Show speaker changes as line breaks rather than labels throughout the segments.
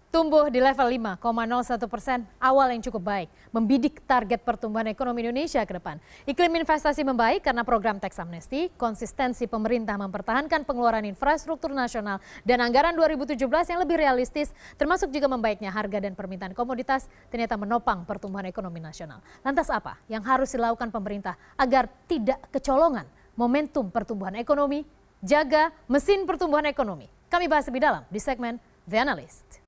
tumbuh di level 5,01%, awal yang cukup baik, membidik target pertumbuhan ekonomi Indonesia ke depan. Iklim investasi membaik karena program tax amnesty, konsistensi pemerintah mempertahankan pengeluaran infrastruktur nasional, dan anggaran 2017 yang lebih realistis, termasuk juga membaiknya harga dan permintaan komoditas, ternyata menopang pertumbuhan ekonomi nasional. Lantas apa yang harus dilakukan pemerintah agar tidak kecolongan momentum pertumbuhan ekonomi, jaga mesin pertumbuhan ekonomi? Kami bahas lebih dalam di segmen The Analyst.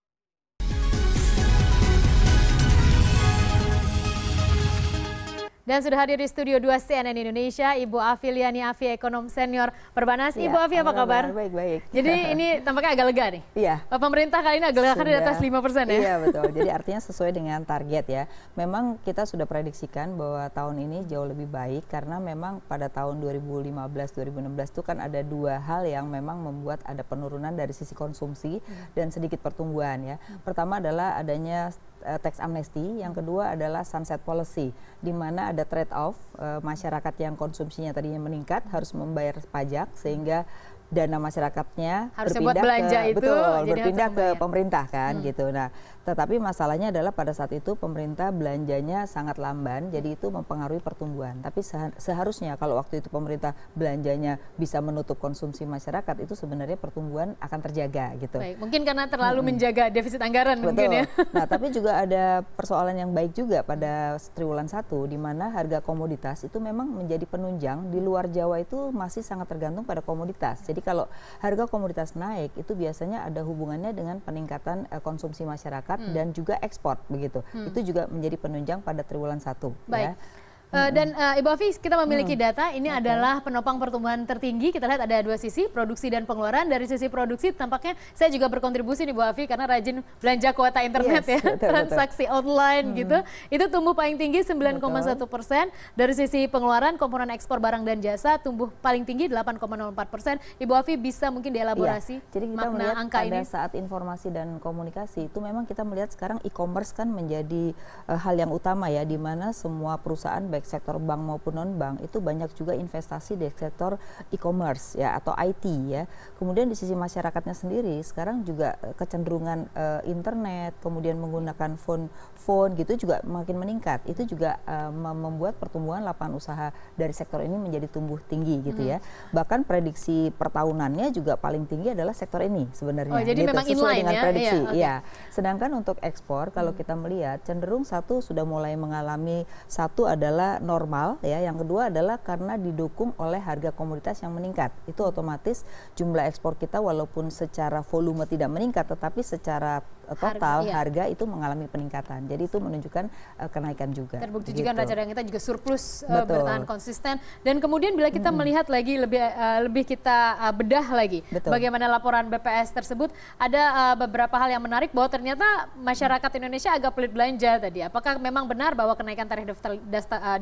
Dan sudah hadir di studio 2 CNN Indonesia, Ibu Afi Liani Afi, ekonom senior Perbanas. Ibu Afi, apa kabar?
Baik-baik.
Jadi ini tampaknya agak lega nih.
Iya.
Pemerintah kali ini agak lega di atas 5% ya?
Iya betul, jadi artinya sesuai dengan target ya. Memang kita sudah prediksikan bahwa tahun ini jauh lebih baik karena memang pada tahun 2015-2016 itu kan ada dua hal yang memang membuat ada penurunan dari sisi konsumsi dan sedikit pertumbuhan ya. Pertama adalah adanya tax amnesty, yang kedua adalah sunset policy, di mana ada trade off, masyarakat yang konsumsinya tadinya meningkat harus membayar pajak sehingga dana masyarakatnya
harusnya buat belanja
berpindah ke pemerintah kan gitu. Nah, tetapi masalahnya adalah pada saat itu pemerintah belanjanya sangat lamban, jadi itu mempengaruhi pertumbuhan. Tapi seharusnya kalau waktu itu pemerintah belanjanya bisa menutup konsumsi masyarakat, itu sebenarnya pertumbuhan akan terjaga gitu.
Baik, mungkin karena terlalu menjaga defisit anggaran.
Betul.
Mungkin ya.
Nah, tapi juga ada persoalan yang baik juga pada triwulan 1 di mana harga komoditas itu memang menjadi penunjang. Di luar Jawa itu masih sangat tergantung pada komoditas. Jadi kalau harga komoditas naik itu biasanya ada hubungannya dengan peningkatan konsumsi masyarakat dan juga ekspor begitu. Itu juga menjadi penunjang pada triwulan 1.
Baik.
Ya.
Dan Ibu Afi, kita memiliki data, ini adalah penopang pertumbuhan tertinggi. Kita lihat ada dua sisi, produksi dan pengeluaran. Dari sisi produksi tampaknya saya juga berkontribusi nih Bu Afi, karena rajin belanja kuota internet transaksi online gitu. Itu tumbuh paling tinggi 9,1%. Dari sisi pengeluaran, komponen ekspor barang dan jasa tumbuh paling tinggi 8,04%. Ibu Afi bisa mungkin dielaborasi
jadi kita
makna
melihat
angka
pada
ini?
saat informasi dan komunikasi itu memang kita melihat sekarang e-commerce kan menjadi hal yang utama ya, di mana semua perusahaan baik sektor bank maupun non-bank itu banyak juga investasi di sektor e-commerce ya atau IT ya. Kemudian di sisi masyarakatnya sendiri sekarang juga kecenderungan internet, kemudian menggunakan phone gitu juga makin meningkat. Itu juga membuat pertumbuhan lapangan usaha dari sektor ini menjadi tumbuh tinggi gitu ya. Bahkan prediksi pertahunannya juga paling tinggi adalah sektor ini sebenarnya.
Oh, jadi
gitu,
memang
sesuai
inline
dengan
ya?
prediksi.
Iya, okay.
Ya. Sedangkan untuk ekspor kalau kita melihat cenderung satu sudah mulai mengalami, satu adalah normal ya, yang kedua adalah karena didukung oleh harga komoditas yang meningkat. Itu otomatis jumlah ekspor kita walaupun secara volume tidak meningkat, tetapi secara total harga itu mengalami peningkatan. Jadi itu menunjukkan kenaikan juga.
Terbukti juga neraca dagang kita juga surplus, bertahan konsisten. Dan kemudian bila kita melihat lagi lebih kita bedah lagi bagaimana laporan BPS tersebut, ada beberapa hal yang menarik bahwa ternyata masyarakat Indonesia agak pelit belanja tadi. Apakah memang benar bahwa kenaikan tarif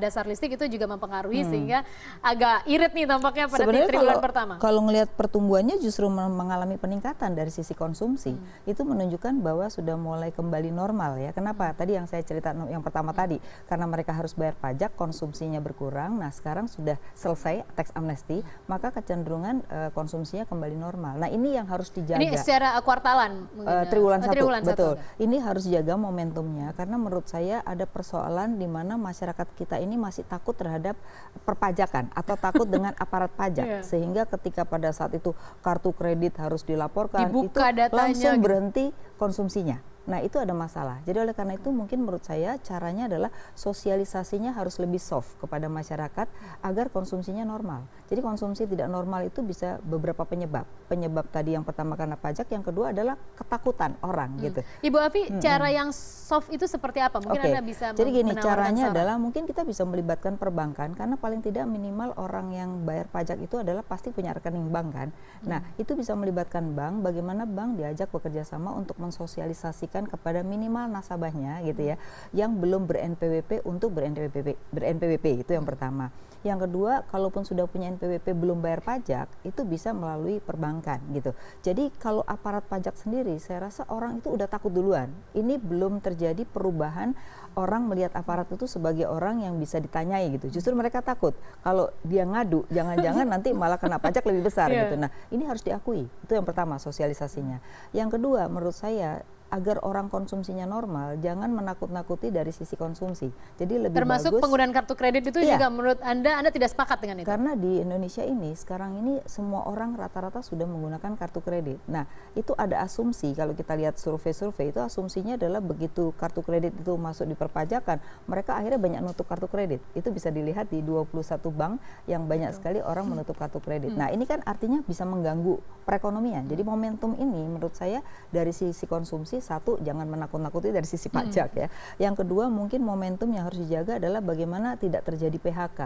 dasar listrik itu juga mempengaruhi sehingga agak irit nih tampaknya pada triwulan pertama?
Kalau ngelihat pertumbuhannya justru mengalami peningkatan dari sisi konsumsi. Itu menunjukkan bahwa sudah mulai kembali normal ya. Kenapa? Tadi yang saya cerita yang pertama tadi, karena mereka harus bayar pajak, konsumsinya berkurang. Nah, sekarang sudah selesai tax amnesty, maka kecenderungan konsumsinya kembali normal. Nah, ini yang harus dijaga.
Ini secara kuartalan
triwulan 1. Betul. Ini harus jaga momentumnya karena menurut saya ada persoalan di mana masyarakat kita ini masih takut terhadap perpajakan atau takut dengan aparat pajak sehingga ketika pada saat itu kartu kredit harus dilaporkan,
dibuka
itu
datanya,
langsung berhenti konsumsinya. Nah, itu ada masalah. Jadi oleh karena itu mungkin menurut saya caranya adalah sosialisasinya harus lebih soft kepada masyarakat agar konsumsinya normal. Jadi konsumsi tidak normal itu bisa beberapa penyebab. Penyebab tadi yang pertama karena pajak, yang kedua adalah ketakutan orang gitu.
Ibu Afi, cara yang soft itu seperti apa? Mungkin Anda bisa
jadi gini, caranya adalah mungkin kita bisa melibatkan perbankan karena paling tidak minimal orang yang bayar pajak itu adalah pasti punya rekening bank kan. Nah, itu bisa melibatkan bank, bagaimana bank diajak bekerja sama untuk mensosialisasikan kepada minimal nasabahnya gitu ya, yang belum ber-NPWP untuk ber-NPWP itu yang pertama. Yang kedua, kalaupun sudah punya NPWP belum bayar pajak, itu bisa melalui perbankan gitu. Jadi kalau aparat pajak sendiri, saya rasa orang itu udah takut duluan. Ini belum terjadi perubahan orang melihat aparat itu sebagai orang yang bisa ditanyai gitu. Justru mereka takut kalau dia ngadu, jangan-jangan nanti malah kena pajak lebih besar gitu. Nah, ini harus diakui. Itu yang pertama, sosialisasinya. Yang kedua, menurut saya agar orang konsumsinya normal, jangan menakut-nakuti dari sisi konsumsi. Jadi lebih
termasuk
bagus,
penggunaan kartu kredit itu juga menurut Anda tidak sepakat dengan itu?
Karena di Indonesia ini sekarang ini semua orang rata-rata sudah menggunakan kartu kredit. Nah, itu ada asumsi, kalau kita lihat survei-survei itu asumsinya adalah begitu kartu kredit itu masuk di perpajakan, mereka akhirnya banyak nutup kartu kredit. Itu bisa dilihat di 21 bank yang banyak sekali orang menutup kartu kredit. Nah, ini kan artinya bisa mengganggu perekonomian. Jadi momentum ini menurut saya dari sisi konsumsi, satu, jangan menakut-nakuti dari sisi pajak ya. Yang kedua, mungkin momentum yang harus dijaga adalah bagaimana tidak terjadi PHK.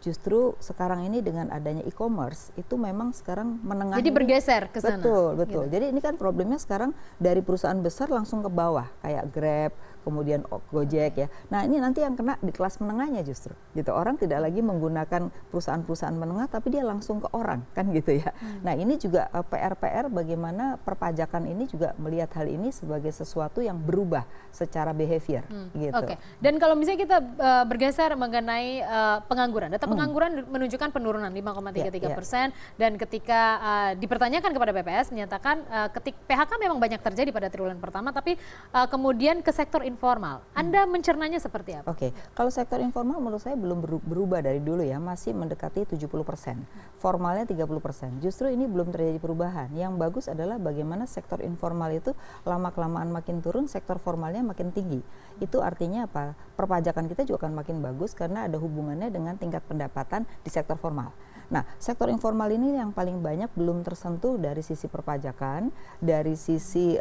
Justru sekarang ini dengan adanya e-commerce itu memang sekarang menengah.
Jadi bergeser ke sana.
Betul. Gitu. Jadi ini kan problemnya sekarang dari perusahaan besar langsung ke bawah kayak Grab, kemudian Gojek ya. Nah, ini nanti yang kena di kelas menengahnya justru. Gitu. Orang tidak lagi menggunakan perusahaan-perusahaan menengah tapi dia langsung ke orang kan gitu ya. Nah, ini juga PR bagaimana perpajakan ini juga melihat hal ini sebagai sesuatu yang berubah secara behavior gitu.
Oke. Dan kalau misalnya kita bergeser mengenai pengangguran, data pengangguran menunjukkan penurunan 5,33%, dan ketika dipertanyakan kepada BPS menyatakan PHK memang banyak terjadi pada triwulan pertama, tapi kemudian ke sektor informal. Anda mencernanya seperti apa?
Oke, kalau sektor informal menurut saya belum berubah dari dulu ya, masih mendekati 70%. Formalnya 30%. Justru ini belum terjadi perubahan. Yang bagus adalah bagaimana sektor informal itu lama-kelamaan makin turun, sektor formalnya makin tinggi. Itu artinya apa? Perpajakan kita juga akan makin bagus karena ada hubungannya dengan tingkat pendapatan di sektor formal. Nah, sektor informal ini yang paling banyak belum tersentuh dari sisi perpajakan, dari sisi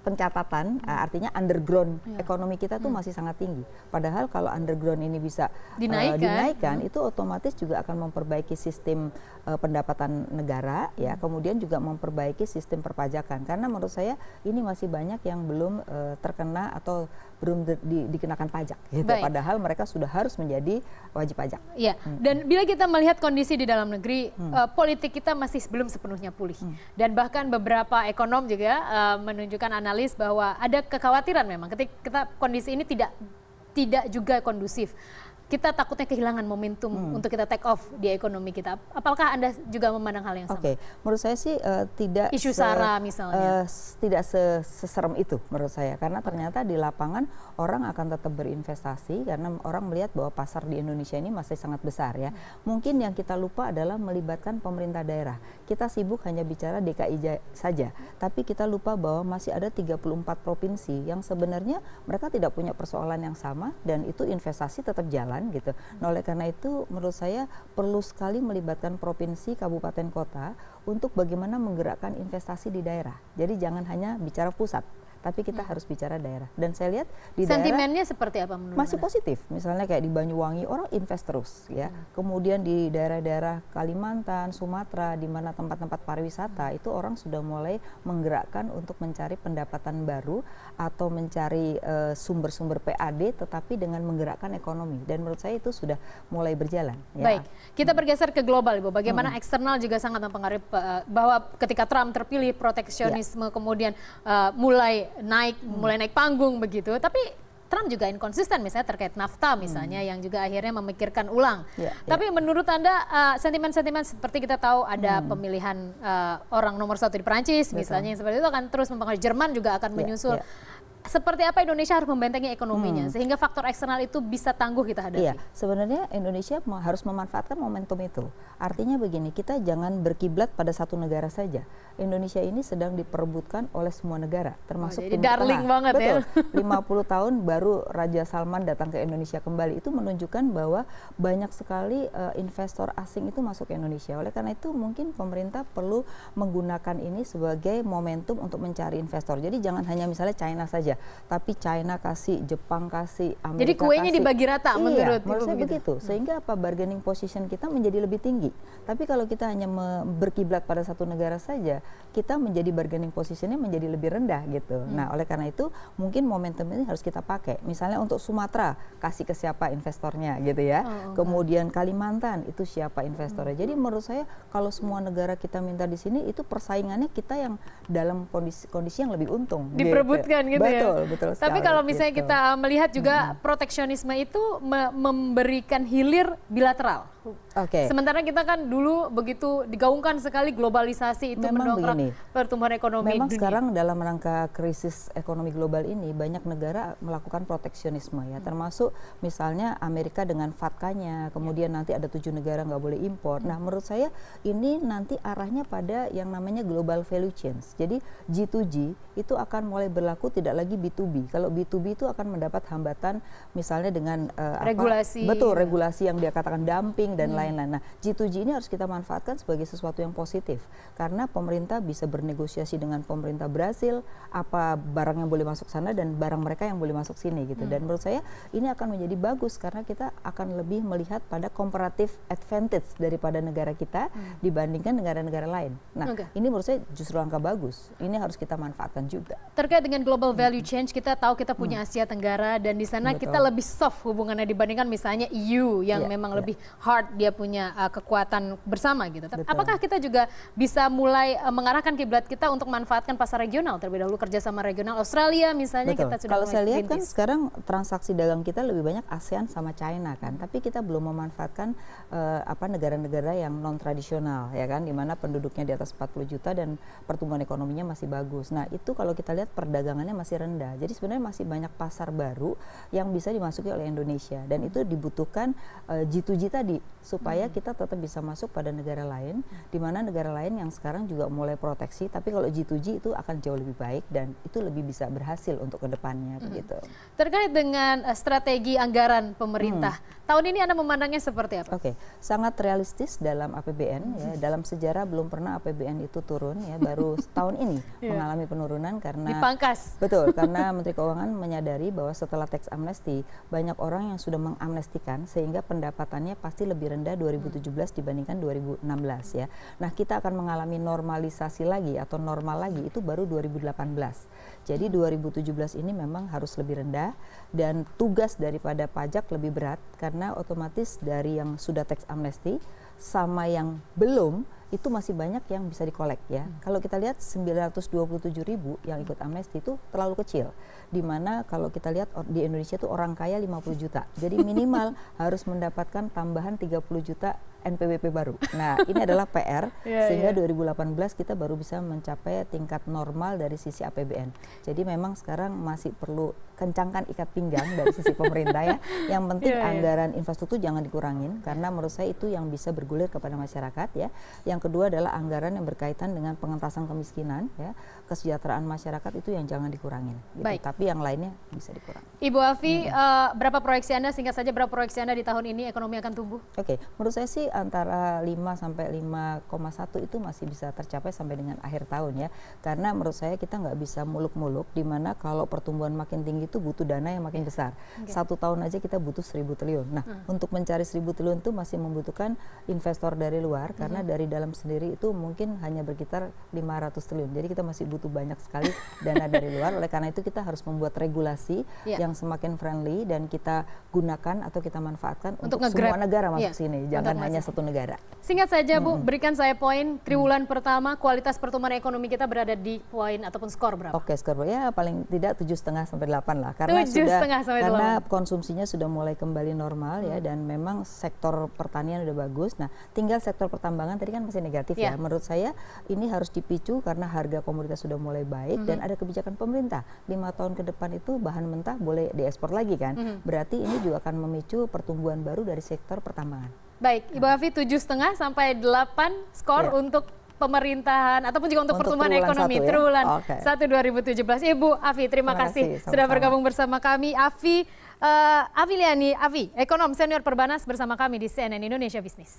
pencatatan, artinya underground ekonomi kita tuh masih sangat tinggi. Padahal kalau underground ini bisa dinaikkan, itu otomatis juga akan memperbaiki sistem pendapatan negara, ya, kemudian juga memperbaiki sistem perpajakan. Karena menurut saya ini masih banyak yang belum terkena atau belum dikenakan pajak, gitu. Padahal mereka sudah harus menjadi wajib pajak.
Iya. Dan bila kita melihat kondisi di dalam negeri, politik kita masih belum sepenuhnya pulih. Dan bahkan beberapa ekonom juga menunjukkan analis bahwa ada kekhawatiran memang ketika kondisi ini tidak juga kondusif. Kita takutnya kehilangan momentum untuk kita take off di ekonomi kita. Apakah Anda juga memandang hal yang sama?
Oke, menurut saya sih tidak
isu SARA misalnya
tidak seserem itu menurut saya, karena ternyata di lapangan orang akan tetap berinvestasi karena orang melihat bahwa pasar di Indonesia ini masih sangat besar ya. Mungkin yang kita lupa adalah melibatkan pemerintah daerah. Kita sibuk hanya bicara DKI saja, tapi kita lupa bahwa masih ada 34 provinsi yang sebenarnya mereka tidak punya persoalan yang sama dan itu investasi tetap jalan gitu. Nah, oleh karena itu menurut saya perlu sekali melibatkan provinsi, kabupaten, kota untuk bagaimana menggerakkan investasi di daerah. Jadi jangan hanya bicara pusat, tapi kita harus bicara daerah. Dan saya lihat di
sentimennya
daerah
seperti apa menurut
masih
Anda?
Positif. Misalnya kayak di Banyuwangi orang invest terus ya. Kemudian di daerah-daerah Kalimantan, Sumatera, di mana tempat-tempat pariwisata itu orang sudah mulai menggerakkan untuk mencari pendapatan baru atau mencari sumber-sumber PAD, tetapi dengan menggerakkan ekonomi. Dan menurut saya itu sudah mulai berjalan. Ya.
Baik, kita bergeser ke global, Ibu. Bagaimana eksternal juga sangat mempengaruhi bahwa ketika Trump terpilih, proteksionisme kemudian mulai naik panggung begitu, tapi Trump juga inkonsisten misalnya terkait NAFTA misalnya yang juga akhirnya memikirkan ulang. Tapi menurut Anda sentimen-sentimen seperti kita tahu ada pemilihan orang nomor 1 di Perancis misalnya yang seperti itu akan terus mempengaruhi, Jerman juga akan menyusul. Seperti apa Indonesia harus membentengi ekonominya sehingga faktor eksternal itu bisa tangguh kita hadapi? Iya,
sebenarnya Indonesia harus memanfaatkan momentum itu. Artinya begini, kita jangan berkiblat pada satu negara saja. Indonesia ini sedang diperebutkan oleh semua negara, termasuk
jadi darling banget.
Betul. 50 tahun baru Raja Salman datang ke Indonesia kembali. Itu menunjukkan bahwa banyak sekali investor asing itu masuk ke Indonesia. Oleh karena itu mungkin pemerintah perlu menggunakan ini sebagai momentum untuk mencari investor. Jadi jangan hanya misalnya China saja, tapi China kasih, Jepang kasih, Amerika
jadi kuenya
kasih.
Dibagi rata menurut
saya begitu. Sehingga apa, bargaining position kita menjadi lebih tinggi. Tapi kalau kita hanya berkiblat pada satu negara saja, kita menjadi bargaining positionnya menjadi lebih rendah gitu. Nah, oleh karena itu mungkin momentum ini harus kita pakai. Misalnya untuk Sumatera, kasih ke siapa investornya gitu ya. Kemudian Kalimantan, itu siapa investornya. Jadi menurut saya kalau semua negara kita minta di sini, itu persaingannya kita yang dalam kondisi yang lebih untung.
Diperebutkan gitu ya.
Betul sekali.
Tapi kalau misalnya kita melihat juga proteksionisme itu memberikan hilir bilateral. Sementara kita kan dulu begitu digaungkan sekali globalisasi itu mendongkrak pertumbuhan ekonomi
memang
dunia.
Sekarang dalam rangka krisis ekonomi global ini banyak negara melakukan proteksionisme ya, termasuk misalnya Amerika dengan FATCA-nya, kemudian nanti ada 7 negara nggak boleh impor. Nah menurut saya ini nanti arahnya pada yang namanya global value chains. Jadi G2G itu akan mulai berlaku tidak lagi B2B. Kalau B2B itu akan mendapat hambatan misalnya dengan
regulasi.
Regulasi yang dia katakan dumping dan lain-lain. Nah, G2G ini harus kita manfaatkan sebagai sesuatu yang positif karena pemerintah bisa bernegosiasi dengan pemerintah Brasil apa barang yang boleh masuk sana dan barang mereka yang boleh masuk sini gitu. Dan menurut saya ini akan menjadi bagus karena kita akan lebih melihat pada comparative advantage daripada negara kita dibandingkan negara-negara lain. Nah, ini menurut saya justru angka bagus. Ini harus kita manfaatkan juga.
Terkait dengan global value change, kita tahu kita punya Asia Tenggara dan di sana kita lebih soft hubungannya dibandingkan misalnya EU yang memang lebih hard, dia punya kekuatan bersama gitu. Apakah kita juga bisa mulai mengarahkan kiblat kita untuk manfaatkan pasar regional terlebih dahulu, kerjasama regional Australia misalnya kita sudah
kalau
mulai
saya lihat kan
rintis.
sekarang transaksi dagang kita lebih banyak ASEAN sama China kan, tapi kita belum memanfaatkan negara-negara yang non tradisional ya kan, di mana penduduknya di atas 40 juta dan pertumbuhan ekonominya masih bagus. Nah itu kalau kita lihat perdagangannya masih rendah, jadi sebenarnya masih banyak pasar baru yang bisa dimasuki oleh Indonesia dan itu dibutuhkan G2G tadi supaya kita tetap bisa masuk pada negara lain, di mana negara lain yang sekarang juga mulai proteksi, tapi kalau G2G itu akan jauh lebih baik dan itu lebih bisa berhasil untuk kedepannya begitu.
Terkait dengan strategi anggaran pemerintah, tahun ini Anda memandangnya seperti apa?
Sangat realistis dalam APBN ya. Dalam sejarah belum pernah APBN itu turun ya, baru tahun ini mengalami penurunan karena
dipangkas.
Betul, karena Menteri Keuangan menyadari bahwa setelah tax amnesty banyak orang yang sudah mengamnestikan sehingga pendapatannya pasti lebih rendah 2017 dibandingkan 2016 ya. Nah, kita akan mengalami normalisasi lagi atau normal lagi itu baru 2018. Jadi 2017 ini memang harus lebih rendah dan tugas daripada pajak lebih berat karena otomatis dari yang sudah tax amnesty sama yang belum itu masih banyak yang bisa dikolek ya. Kalau kita lihat 927.000 yang ikut amnesti itu terlalu kecil. Dimana kalau kita lihat di Indonesia itu orang kaya 50 juta. Jadi minimal harus mendapatkan tambahan 30 juta NPWP baru. Nah ini adalah PR sehingga 2018 kita baru bisa mencapai tingkat normal dari sisi APBN. Jadi memang sekarang masih perlu kencangkan ikat pinggang dari sisi pemerintah ya. Yang penting anggaran infrastruktur jangan dikurangin karena menurut saya itu yang bisa bergulir kepada masyarakat ya. Yang kedua adalah anggaran yang berkaitan dengan pengentasan kemiskinan ya, kesejahteraan masyarakat itu yang jangan dikurangin. Gitu. Tapi yang lainnya bisa dikurangi.
Ibu Afi, berapa proyeksi Anda, singkat saja berapa proyeksi Anda di tahun ini ekonomi akan tumbuh?
Menurut saya sih antara 5 sampai 5,1 itu masih bisa tercapai sampai dengan akhir tahun ya. Karena menurut saya kita nggak bisa muluk-muluk di mana kalau pertumbuhan makin tinggi itu butuh dana yang makin besar. 1 tahun aja kita butuh 1.000 triliun. Nah, untuk mencari 1.000 triliun itu masih membutuhkan investor dari luar karena dari dalam sendiri itu mungkin hanya berkitar 500 triliun. Jadi kita masih butuh banyak sekali dana dari luar. Oleh karena itu kita harus membuat regulasi yang semakin friendly dan kita gunakan atau kita manfaatkan untuk semua negara masuk sini. Jangan hanya satu negara.
Singkat saja Bu, berikan saya poin triwulan pertama kualitas pertumbuhan ekonomi kita berada di poin ataupun skor berapa?
Skor ya paling tidak 7,5 sampai 8 lah. Karena konsumsinya sudah mulai kembali normal ya dan memang sektor pertanian udah bagus. Nah, tinggal sektor pertambangan tadi kan masih negatif ya. Menurut saya ini harus dipicu karena harga komoditas sudah mulai baik dan ada kebijakan pemerintah 5 tahun ke depan itu bahan mentah boleh diekspor lagi kan. Berarti ini juga akan memicu pertumbuhan baru dari sektor pertambangan.
Baik, Ibu Afi 7,5 sampai 8 skor untuk pemerintahan ataupun juga untuk pertumbuhan ekonomi triwulan 1 2017. Ibu Afi, terima kasih sudah bergabung bersama kami. Afi Liani, ekonom senior Perbanas bersama kami di CNN Indonesia Business.